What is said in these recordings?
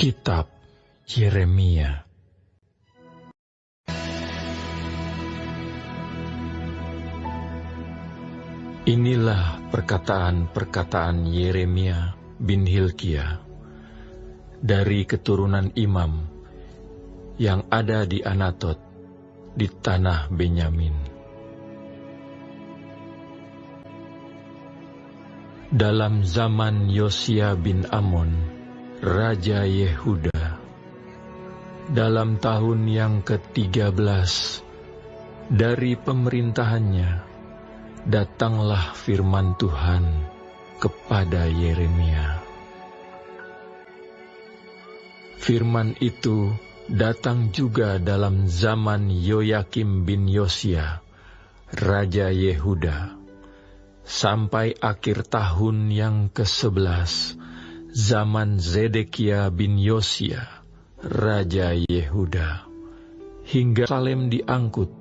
Kitab Yeremia. Inilah perkataan-perkataan Yeremia bin Hilkia dari keturunan imam yang ada di Anatot di tanah Benyamin. Dalam zaman Yosia bin Amon, Raja Yehuda, dalam tahun yang ke-13 dari pemerintahannya, datanglah firman Tuhan kepada Yeremia. Firman itu datang juga dalam zaman Yoyakim bin Yosia, Raja Yehuda, sampai akhir tahun yang ke-11, zaman Zedekia bin Yosia, Raja Yehuda, hingga Salem diangkut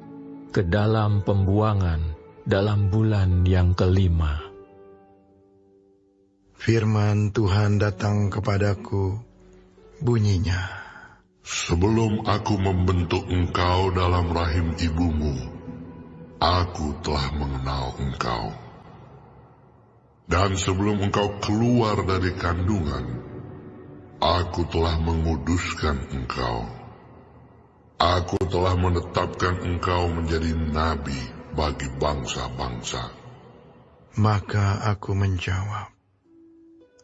ke dalam pembuangan dalam bulan yang ke-5. Firman Tuhan datang kepadaku, bunyinya, sebelum aku membentuk engkau dalam rahim ibumu, aku telah mengenal engkau. Dan sebelum engkau keluar dari kandungan, aku telah menguduskan engkau. Aku telah menetapkan engkau menjadi nabi bagi bangsa-bangsa. Maka aku menjawab,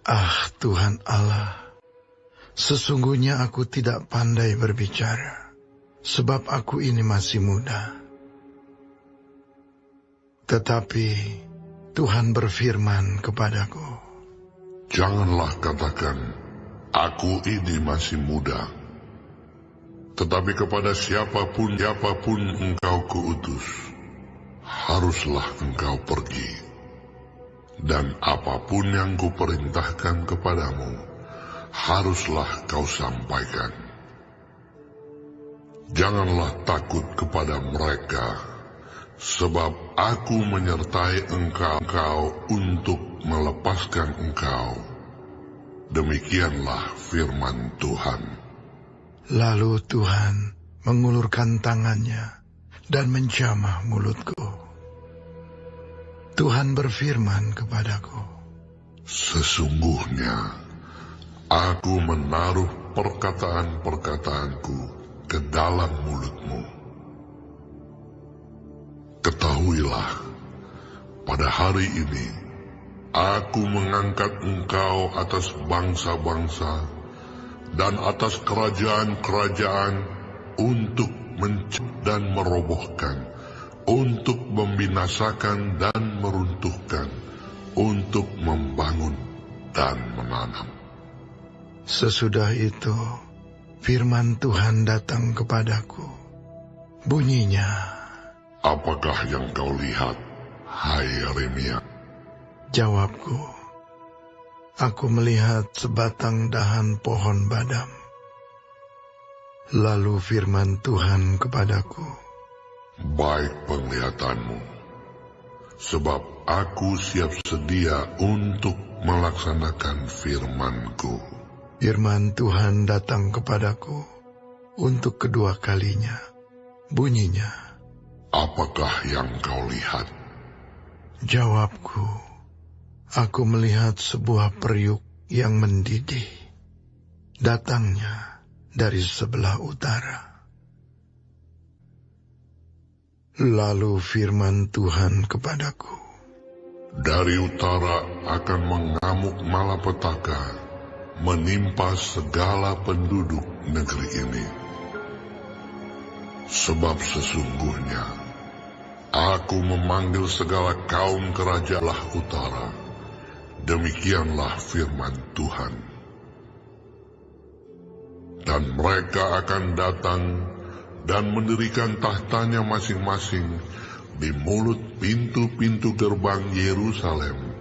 ah Tuhan Allah, sesungguhnya aku tidak pandai berbicara, sebab aku ini masih muda. Tetapi Tuhan berfirman kepadaku, janganlah katakan, aku ini masih muda. Tetapi kepada siapapun engkau kuutus, haruslah engkau pergi. Dan apapun yang kuperintahkan kepadamu, haruslah kau sampaikan. Janganlah takut kepada mereka, sebab aku menyertai engkau untuk melepaskan engkau. Demikianlah firman Tuhan. Lalu Tuhan mengulurkan tangannya dan menjamah mulutku. Tuhan berfirman kepadaku, sesungguhnya aku menaruh perkataan-perkataanku ke dalam mulutmu. Ketahuilah, pada hari ini, aku mengangkat engkau atas bangsa-bangsa dan atas kerajaan-kerajaan untuk mencabut dan merobohkan, untuk membinasakan dan meruntuhkan, untuk membangun dan menanam. Sesudah itu, firman Tuhan datang kepadaku. Bunyinya, apakah yang kau lihat, hai Yeremia? Jawabku, aku melihat sebatang dahan pohon badam. Lalu firman Tuhan kepadaku, baik penglihatanmu, sebab aku siap sedia untuk melaksanakan firman-Ku. Firman Tuhan datang kepadaku untuk kedua kalinya. Bunyinya, apakah yang kau lihat? Jawabku, aku melihat sebuah periuk yang mendidih, datangnya dari sebelah utara. Lalu firman Tuhan kepadaku, dari utara akan mengamuk malapetaka, menimpa segala penduduk negeri ini. Sebab sesungguhnya aku memanggil segala kaum kerajaan utara. Demikianlah firman Tuhan. Dan mereka akan datang dan mendirikan tahtanya masing-masing di mulut pintu-pintu gerbang Yerusalem,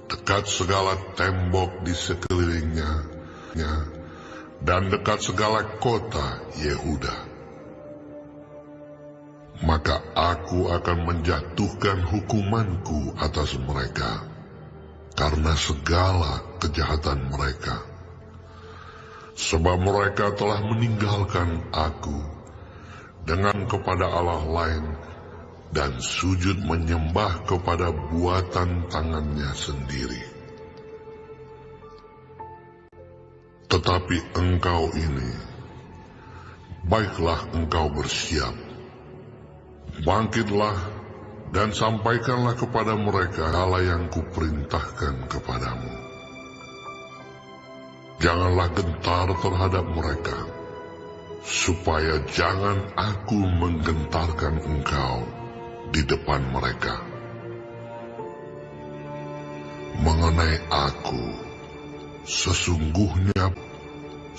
dekat segala tembok di sekelilingnya, dan dekat segala kota Yehuda. Maka aku akan menjatuhkan hukumanku atas mereka, karena segala kejahatan mereka. Sebab mereka telah meninggalkan aku dengan kepada Allah lain dan sujud menyembah kepada buatan tangannya sendiri. Tetapi engkau ini, baiklah engkau bersiap, bangkitlah dan sampaikanlah kepada mereka hal yang kuperintahkan kepadamu. Janganlah gentar terhadap mereka, supaya jangan aku menggentarkan engkau di depan mereka. Mengenai aku,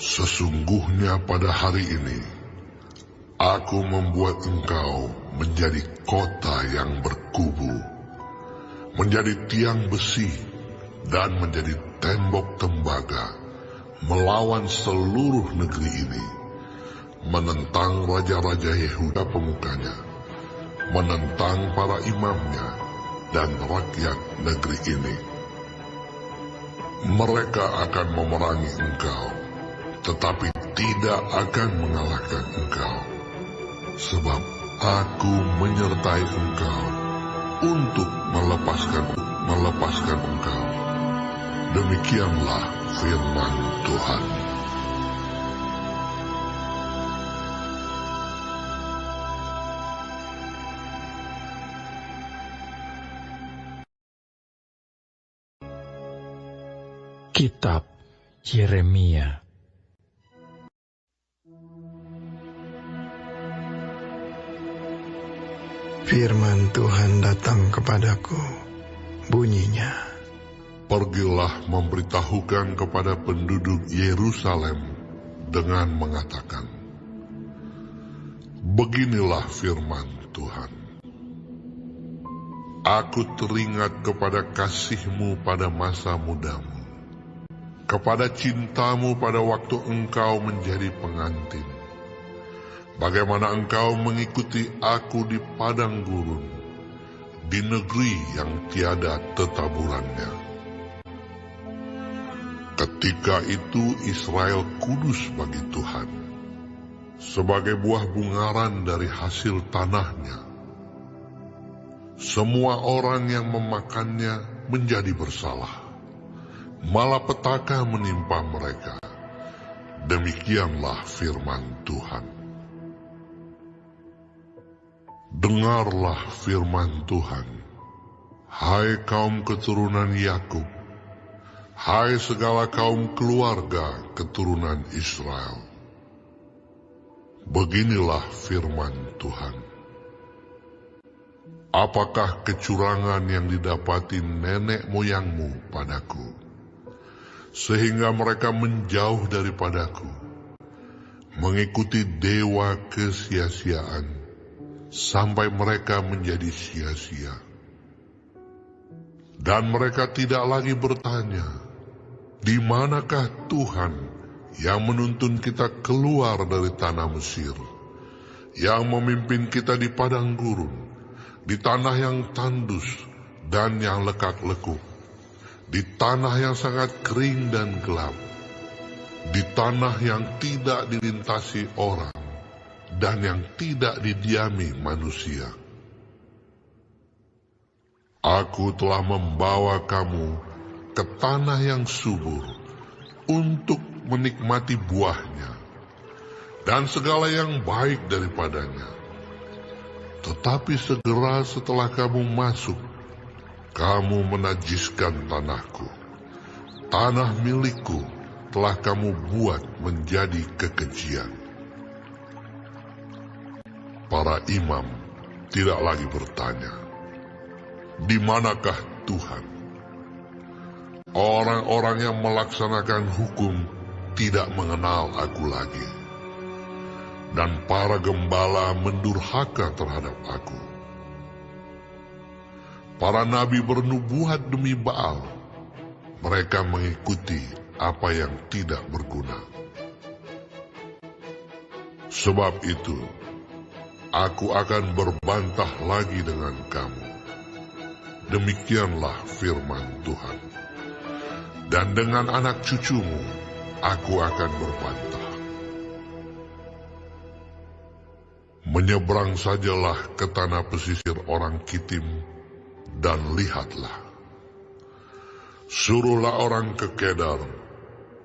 sesungguhnya pada hari ini, aku membuat engkau menjadi kota yang berkubu, menjadi tiang besi, dan menjadi tembok tembaga, melawan seluruh negeri ini, menentang raja-raja Yehuda pemukanya, menentang para imamnya dan rakyat negeri ini. Mereka akan memerangi engkau, tetapi tidak akan mengalahkan engkau, sebab aku menyertai engkau untuk melepaskan engkau. Demikianlah firman Tuhan. Kitab Yeremia. Firman Tuhan datang kepadaku, bunyinya, Pergilah memberitahukan kepada penduduk Yerusalem dengan mengatakan, beginilah firman Tuhan. Aku teringat kepada kasihmu pada masa mudamu, kepada cintamu pada waktu engkau menjadi pengantin. Bagaimana engkau mengikuti aku di padang gurun, di negeri yang tiada tetaburannya. Ketika itu Israel kudus bagi Tuhan, sebagai buah bungaran dari hasil tanahnya. Semua orang yang memakannya menjadi bersalah, malapetaka menimpa mereka. Demikianlah firman Tuhan. Dengarlah firman Tuhan, hai kaum keturunan Yakub, hai segala kaum keluarga keturunan Israel. Beginilah firman Tuhan. Apakah kecurangan yang didapati nenek moyangmu padaku, sehingga mereka menjauh daripadaku, mengikuti dewa kesia-siaan, sampai mereka menjadi sia-sia. Dan mereka tidak lagi bertanya, di manakah Tuhan yang menuntun kita keluar dari tanah Mesir, yang memimpin kita di padang gurun, di tanah yang tandus dan yang lekak-lekuk, di tanah yang sangat kering dan gelap, di tanah yang tidak dilintasi orang, dan yang tidak didiami manusia. Aku telah membawa kamu ke tanah yang subur untuk menikmati buahnya dan segala yang baik daripadanya. Tetapi segera setelah kamu masuk, kamu menajiskan tanahku. Tanah milikku telah kamu buat menjadi kekejian. Para imam tidak lagi bertanya, di manakah Tuhan? Orang-orang yang melaksanakan hukum tidak mengenal aku lagi. Dan para gembala mendurhaka terhadap aku. Para nabi bernubuat demi Baal. Mereka mengikuti apa yang tidak berguna. Sebab itu, aku akan berbantah lagi dengan kamu. Demikianlah firman Tuhan. Dan dengan anak cucumu, aku akan berbantah. Menyeberang sajalah ke tanah pesisir orang Kitim, dan lihatlah. Suruhlah orang ke Kedar,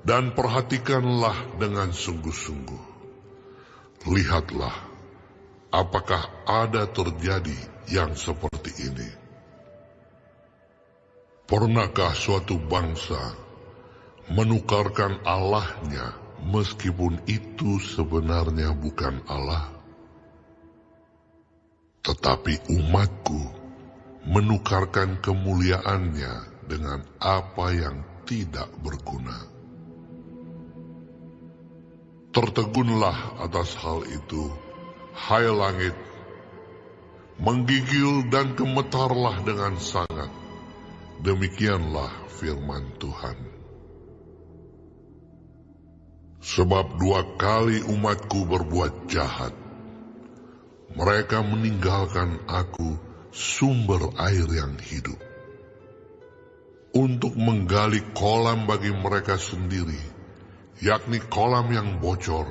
dan perhatikanlah dengan sungguh-sungguh. Lihatlah, apakah ada terjadi yang seperti ini. Pernahkah suatu bangsa menukarkan Allahnya meskipun itu sebenarnya bukan Allah? Tetapi umatku menukarkan kemuliaannya dengan apa yang tidak berguna. Tertegunlah atas hal itu, hai langit, menggigil dan gemetarlah dengan sangat. Demikianlah firman Tuhan. Sebab 2 kali umatku berbuat jahat. Mereka meninggalkan aku sumber air yang hidup, untuk menggali kolam bagi mereka sendiri, yakni kolam yang bocor,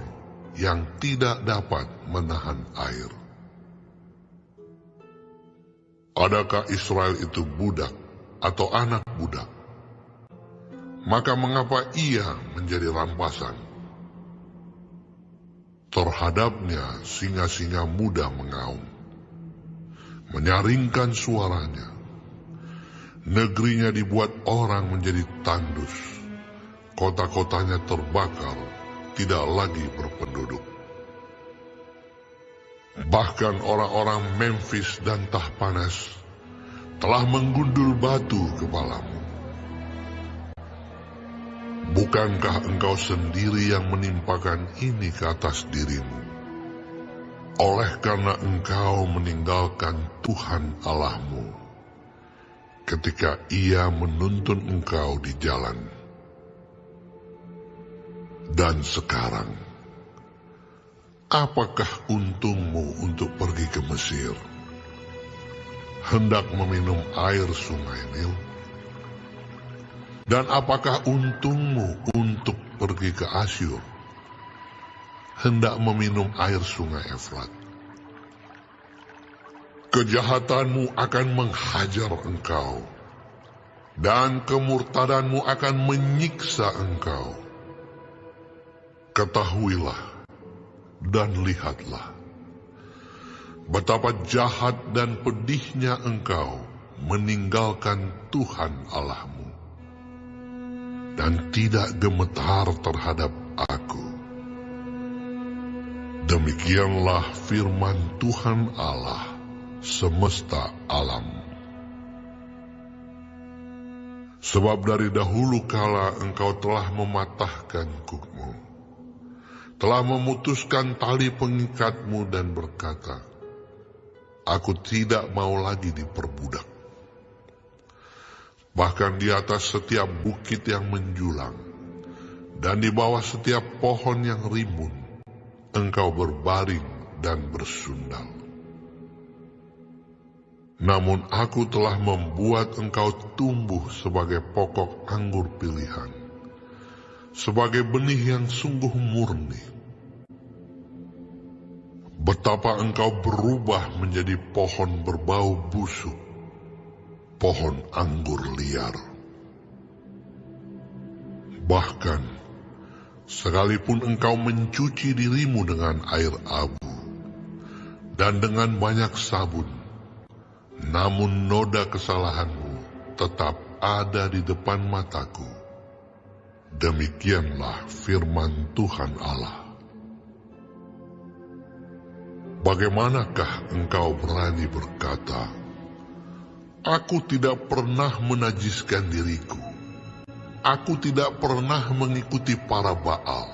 yang tidak dapat menahan air. Adakah Israel itu budak atau anak budak? Maka mengapa ia menjadi rampasan? Terhadapnya singa-singa muda mengaum, menyaringkan suaranya. Negerinya dibuat orang menjadi tandus, kota-kotanya terbakar, tidak lagi berpenduduk. Bahkan orang-orang Memphis dan Tahpanes telah menggundul batu kepalamu. Bukankah engkau sendiri yang menimpakan ini ke atas dirimu? Oleh karena engkau meninggalkan Tuhan Allahmu ketika Ia menuntun engkau di jalan. Dan sekarang, apakah untungmu untuk pergi ke Mesir, hendak meminum air sungai Nil? Dan apakah untungmu untuk pergi ke Asyur, hendak meminum air sungai Efrat? Kejahatanmu akan menghajar engkau, dan kemurtadanmu akan menyiksa engkau. Ketahuilah dan lihatlah, betapa jahat dan pedihnya engkau meninggalkan Tuhan Allahmu, dan tidak gemetar terhadap aku. Demikianlah firman Tuhan Allah semesta alam. Sebab dari dahulu kala engkau telah mematahkan kukmu, telah memutuskan tali pengikatmu dan berkata, aku tidak mau lagi diperbudak. Bahkan di atas setiap bukit yang menjulang, dan di bawah setiap pohon yang rimbun, engkau berbaring dan bersundal. Namun aku telah membuat engkau tumbuh sebagai pokok anggur pilihan, sebagai benih yang sungguh murni. Betapa engkau berubah menjadi pohon berbau busuk, pohon anggur liar. Bahkan, sekalipun engkau mencuci dirimu dengan air abu dan dengan banyak sabun, namun noda kesalahanmu tetap ada di depan mataku. Demikianlah firman Tuhan Allah. Bagaimanakah engkau berani berkata, aku tidak pernah menajiskan diriku, aku tidak pernah mengikuti para Baal.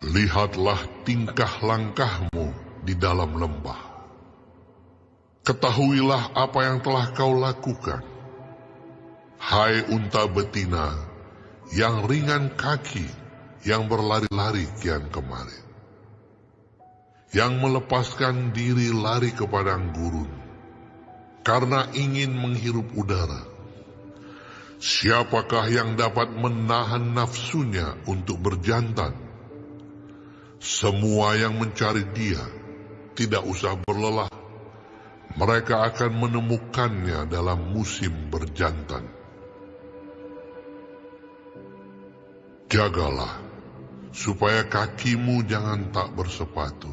Lihatlah tingkah langkahmu di dalam lembah. Ketahuilah apa yang telah kau lakukan, hai unta betina yang ringan kaki, yang berlari-lari kian kemari, yang melepaskan diri lari ke padang gurun karena ingin menghirup udara. Siapakah yang dapat menahan nafsunya untuk berjantan? Semua yang mencari dia tidak usah berlelah. Mereka akan menemukannya dalam musim berjantan. Jagalah, supaya kakimu jangan tak bersepatu,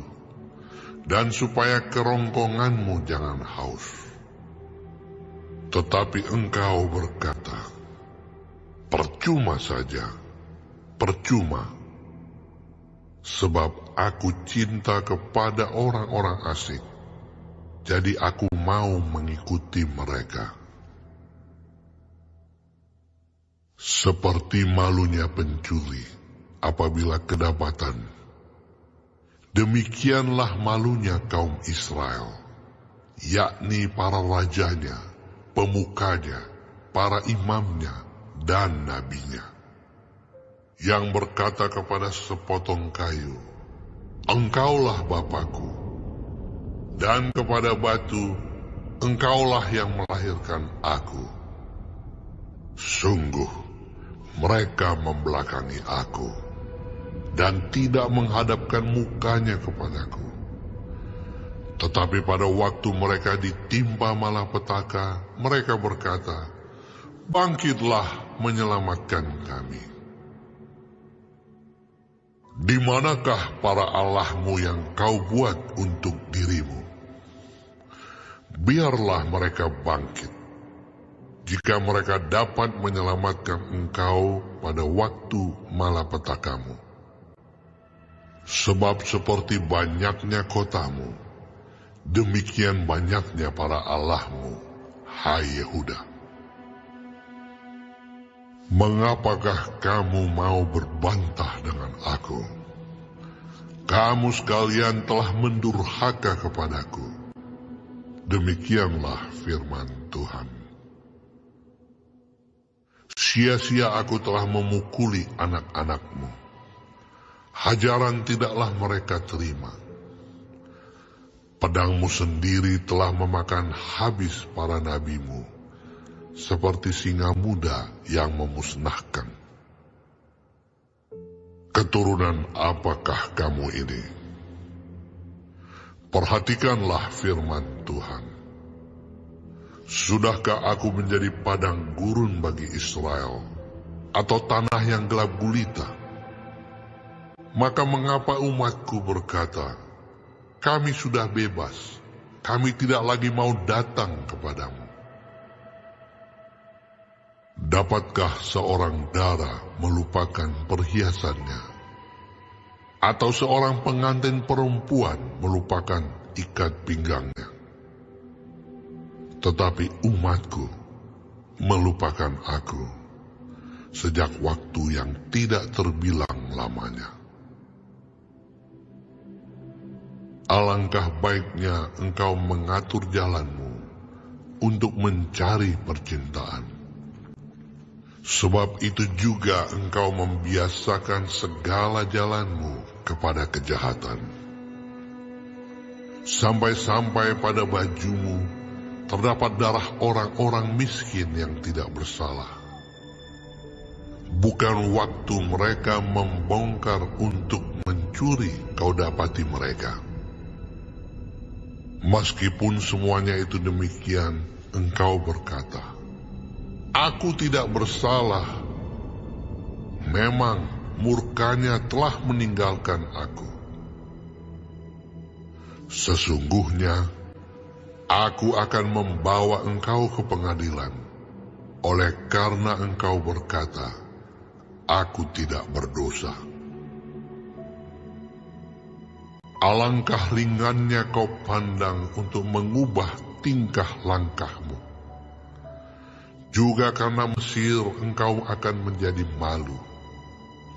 dan supaya kerongkonganmu jangan haus. Tetapi engkau berkata, percuma saja, percuma, sebab aku cinta kepada orang-orang asing, jadi aku mau mengikuti mereka. Seperti malunya pencuri apabila kedapatan, demikianlah malunya kaum Israel, yakni para rajanya, pemukanya, para imamnya, dan nabinya, yang berkata kepada sepotong kayu, engkaulah Bapakku, dan kepada batu, engkaulah yang melahirkan aku. Sungguh, mereka membelakangi aku, dan tidak menghadapkan mukanya kepadaku. Tetapi pada waktu mereka ditimpa malapetaka, mereka berkata, bangkitlah menyelamatkan kami. Di manakah para allahmu yang kau buat untuk dirimu? Biarlah mereka bangkit, jika mereka dapat menyelamatkan engkau pada waktu malapetakamu. Sebab seperti banyaknya kotamu, demikian banyaknya para allahmu, hai Yehuda. Mengapakah kamu mau berbantah dengan aku? Kamu sekalian telah mendurhaka kepadaku. Demikianlah firman Tuhan. Sia-sia aku telah memukuli anak-anakmu. Hajaran tidaklah mereka terima. Pedangmu sendiri telah memakan habis para nabimu, seperti singa muda yang memusnahkan. Keturunan apakah kamu ini? Perhatikanlah firman Tuhan. Sudahkah aku menjadi padang gurun bagi Israel, atau tanah yang gelap gulita? Maka mengapa umatku berkata, kami sudah bebas, kami tidak lagi mau datang kepadamu? Dapatkah seorang dara melupakan perhiasannya, atau seorang pengantin perempuan melupakan ikat pinggangnya? Tetapi umatku melupakan aku sejak waktu yang tidak terbilang lamanya. Alangkah baiknya engkau mengatur jalanmu untuk mencari percintaan. Sebab itu juga engkau membiasakan segala jalanmu kepada kejahatan. Sampai-sampai pada bajumu terdapat darah orang-orang miskin yang tidak bersalah. Bukan waktu mereka membongkar untuk mencuri kau dapati mereka. Meskipun semuanya itu demikian, engkau berkata, aku tidak bersalah. Memang murkanya telah meninggalkan aku. Sesungguhnya, aku akan membawa engkau ke pengadilan, oleh karena engkau berkata, aku tidak berdosa. Alangkah ringannya kau pandang untuk mengubah tingkah langkahmu. Juga karena Mesir engkau akan menjadi malu,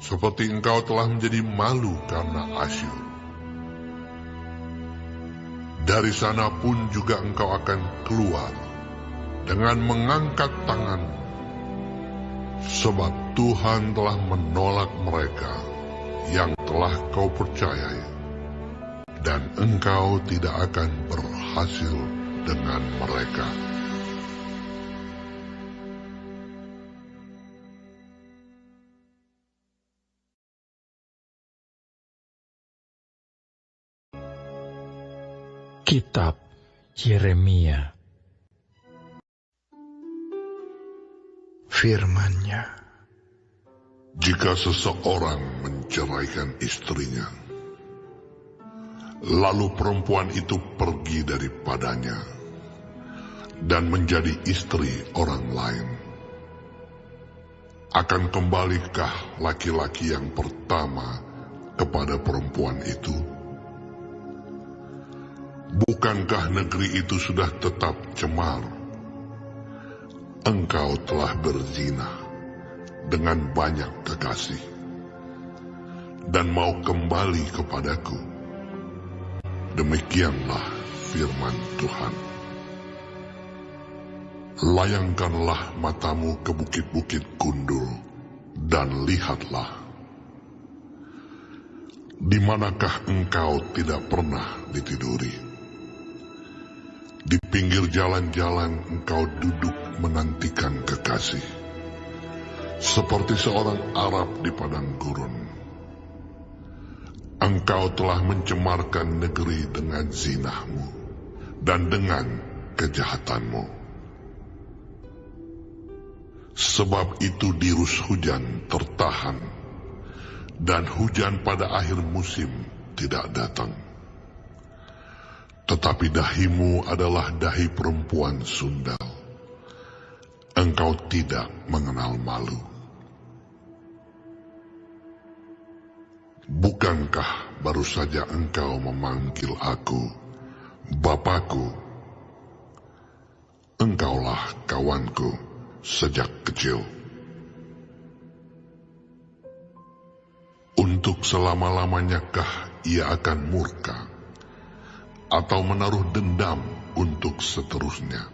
seperti engkau telah menjadi malu karena Asyur. Dari sana pun juga engkau akan keluar dengan mengangkat tanganmu, sebab Tuhan telah menolak mereka yang telah kau percayai, dan engkau tidak akan berhasil dengan mereka. Kitab Yeremia. Firman-Nya. Jika seseorang menceraikan istrinya, lalu perempuan itu pergi daripadanya dan menjadi istri orang lain, akan kembalikah laki-laki yang pertama kepada perempuan itu? Bukankah negeri itu sudah tetap cemar? Engkau telah berzina dengan banyak kekasih dan mau kembali kepadaku. Demikianlah firman Tuhan. Layangkanlah matamu ke bukit-bukit gundul dan lihatlah. Di manakah engkau tidak pernah ditiduri? Di pinggir jalan-jalan engkau duduk menantikan kekasih, seperti seorang Arab di padang gurun. Engkau telah mencemarkan negeri dengan zinahmu dan dengan kejahatanmu. Sebab itu dirus hujan tertahan, dan hujan pada akhir musim tidak datang. Tetapi dahimu adalah dahi perempuan sundal. Engkau tidak mengenal malu. Bukankah baru saja engkau memanggil aku, Bapakku? Engkaulah kawanku sejak kecil. Untuk selama-lamanyakah ia akan murka, atau menaruh dendam untuk seterusnya?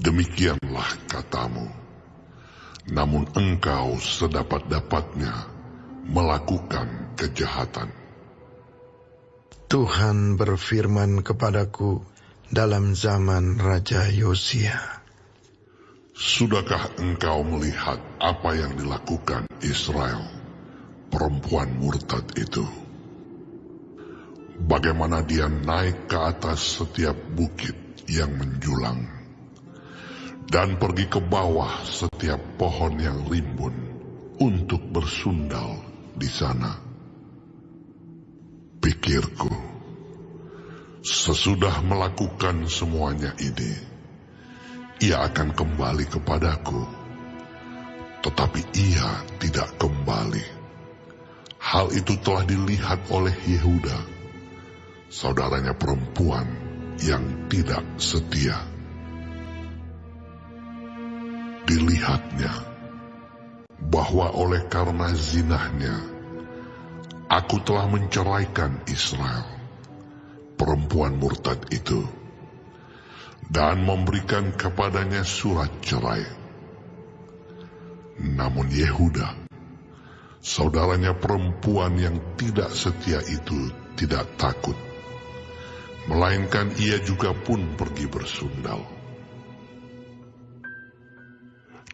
Demikianlah katamu, namun engkau sedapat-dapatnya melakukan kejahatan. Tuhan berfirman kepadaku dalam zaman Raja Yosia. Sudahkah engkau melihat apa yang dilakukan Israel, perempuan murtad itu? Bagaimana dia naik ke atas setiap bukit yang menjulang, dan pergi ke bawah setiap pohon yang rimbun untuk bersundal di sana. Pikirku, sesudah melakukan semuanya ini, ia akan kembali kepadaku, tetapi ia tidak kembali. Hal itu telah dilihat oleh Yehuda, saudaranya perempuan yang tidak setia. Dilihatnya bahwa oleh karena zinahnya, aku telah menceraikan Israel, perempuan murtad itu, dan memberikan kepadanya surat cerai. Namun Yehuda, saudaranya perempuan yang tidak setia itu, tidak takut, melainkan ia juga pun pergi bersundal.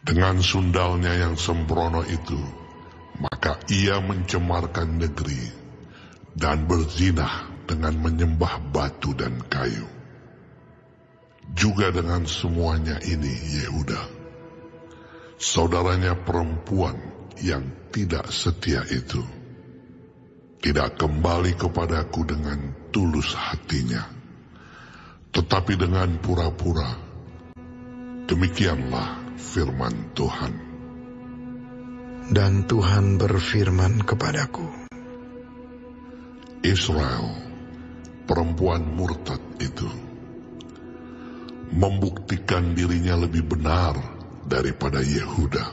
Dengan sundalnya yang sembrono itu, maka ia mencemarkan negeri dan berzinah dengan menyembah batu dan kayu. Juga dengan semuanya ini Yehuda, saudaranya perempuan yang tidak setia itu, tidak kembali kepadaku dengan tulus hatinya, tetapi dengan pura-pura. Demikianlah firman Tuhan. Dan Tuhan berfirman kepadaku, Israel, perempuan murtad itu, membuktikan dirinya lebih benar daripada Yehuda,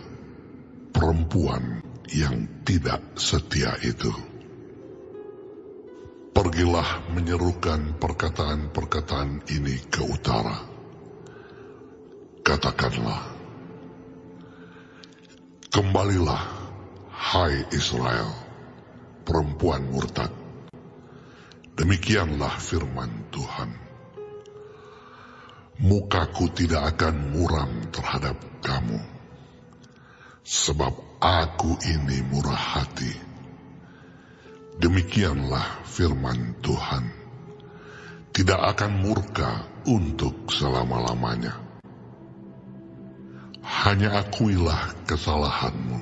perempuan yang tidak setia itu. Pergilah menyerukan perkataan-perkataan ini ke utara. Katakanlah, kembalilah, hai Israel, perempuan murtad. Demikianlah firman Tuhan. Mukaku tidak akan muram terhadap kamu, sebab aku ini murah hati. Demikianlah firman Tuhan. tidak akan murka untuk selama-lamanya. Hanya akuilah kesalahanmu,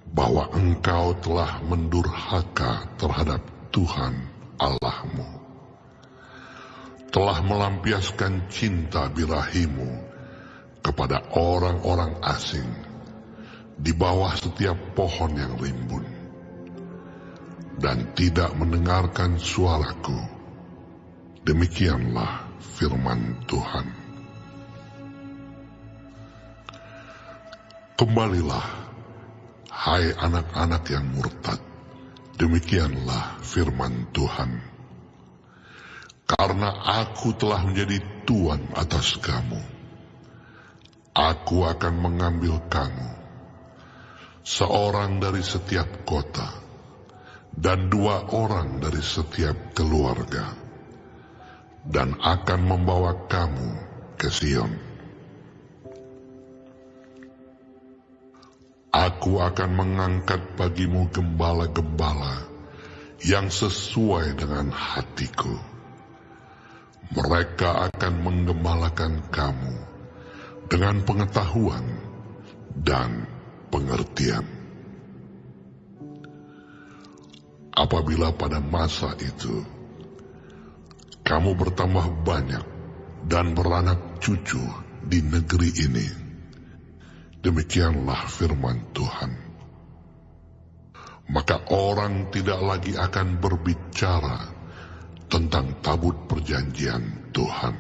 bahwa engkau telah mendurhaka terhadap Tuhan Allahmu, telah melampiaskan cinta birahimu kepada orang-orang asing di bawah setiap pohon yang rimbun, dan tidak mendengarkan suaraku. Demikianlah firman Tuhan. Kembalilah, hai anak-anak yang murtad, demikianlah firman Tuhan. Karena aku telah menjadi tuan atas kamu, aku akan mengambil kamu, seorang dari setiap kota, dan 2 orang dari setiap keluarga, dan akan membawa kamu ke Sion. Aku akan mengangkat bagimu gembala-gembala yang sesuai dengan hatiku. Mereka akan menggembalakan kamu dengan pengetahuan dan pengertian. Apabila pada masa itu kamu bertambah banyak dan beranak cucu di negeri ini, demikianlah firman Tuhan, maka orang tidak lagi akan berbicara tentang tabut perjanjian Tuhan.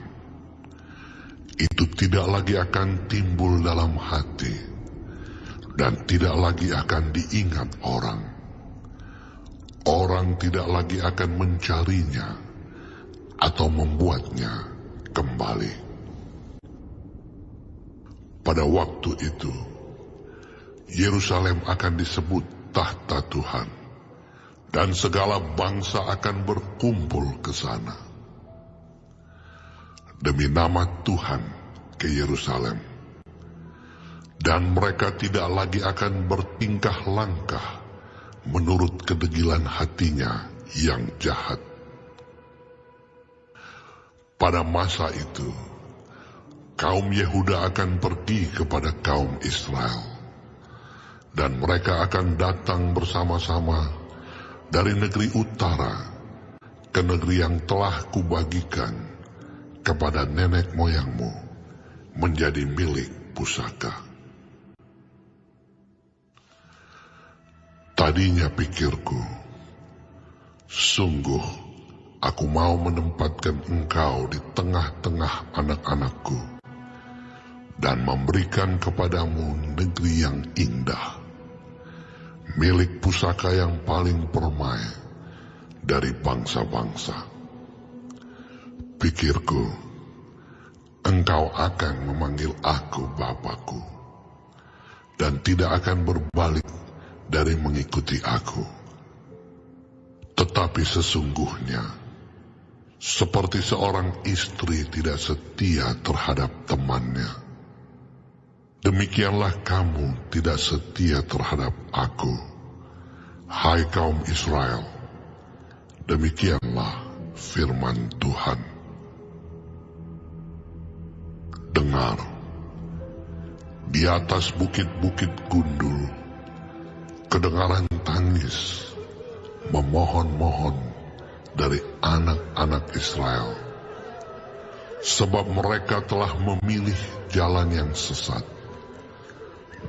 Itu tidak lagi akan timbul dalam hati, dan tidak lagi akan diingat orang. Orang tidak lagi akan mencarinya atau membuatnya kembali. Pada waktu itu, Yerusalem akan disebut tahta Tuhan, dan segala bangsa akan berkumpul ke sana. Demi nama Tuhan ke Yerusalem, dan mereka tidak lagi akan bertingkah langkah menurut kedegilan hatinya yang jahat. Pada masa itu, kaum Yehuda akan pergi kepada kaum Israel, dan mereka akan datang bersama-sama dari negeri utara ke negeri yang telah kubagikan kepada nenek moyangmu menjadi milik pusaka. Tadinya pikirku, sungguh aku mau menempatkan engkau di tengah-tengah anak-anakku dan memberikan kepadamu negeri yang indah, milik pusaka yang paling permai dari bangsa-bangsa. Pikirku, engkau akan memanggil aku Bapakku, dan tidak akan berbalik dari mengikuti aku. Tetapi sesungguhnya, seperti seorang istri tidak setia terhadap temannya, demikianlah kamu tidak setia terhadap aku, hai kaum Israel. Demikianlah firman Tuhan. Dengar, di atas bukit-bukit gundul, kedengaran tangis, memohon-mohon dari anak-anak Israel, sebab mereka telah memilih jalan yang sesat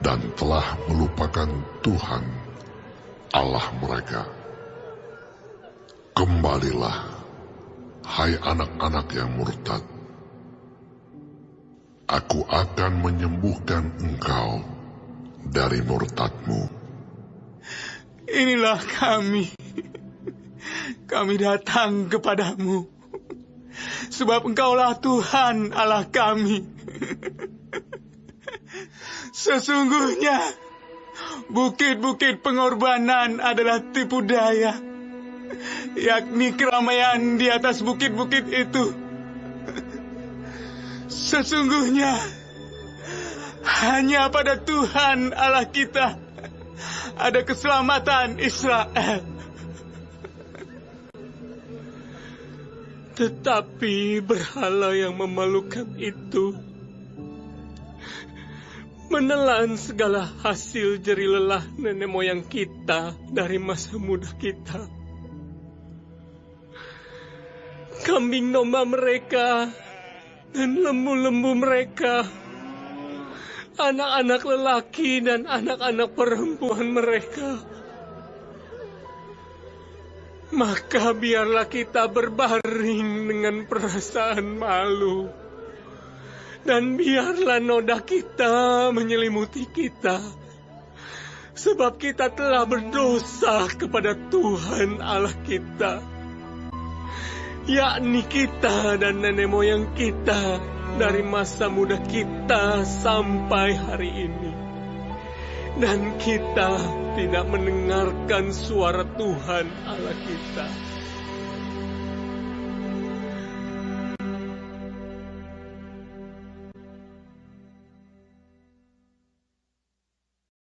dan telah melupakan Tuhan Allah mereka. Kembalilah, hai anak-anak yang murtad. Aku akan menyembuhkan engkau dari murtadmu. Inilah kami datang kepadamu, sebab engkaulah Tuhan Allah kami. Sesungguhnya, bukit-bukit pengorbanan adalah tipu daya, yakni keramaian di atas bukit-bukit itu. Sesungguhnya, hanya pada Tuhan Allah kita ada keselamatan Israel. Tetapi berhala yang memalukan itu menelan segala hasil jerih lelah nenek moyang kita dari masa muda kita. Kambing domba mereka dan lembu-lembu mereka, anak-anak lelaki dan anak-anak perempuan mereka. Maka biarlah kita berbaring dengan perasaan malu. Dan biarlah noda kita menyelimuti kita. Sebab kita telah berdosa kepada Tuhan Allah kita. Yakni kita dan nenek moyang kita dari masa muda kita sampai hari ini. Dan kita tidak mendengarkan suara Tuhan Allah kita.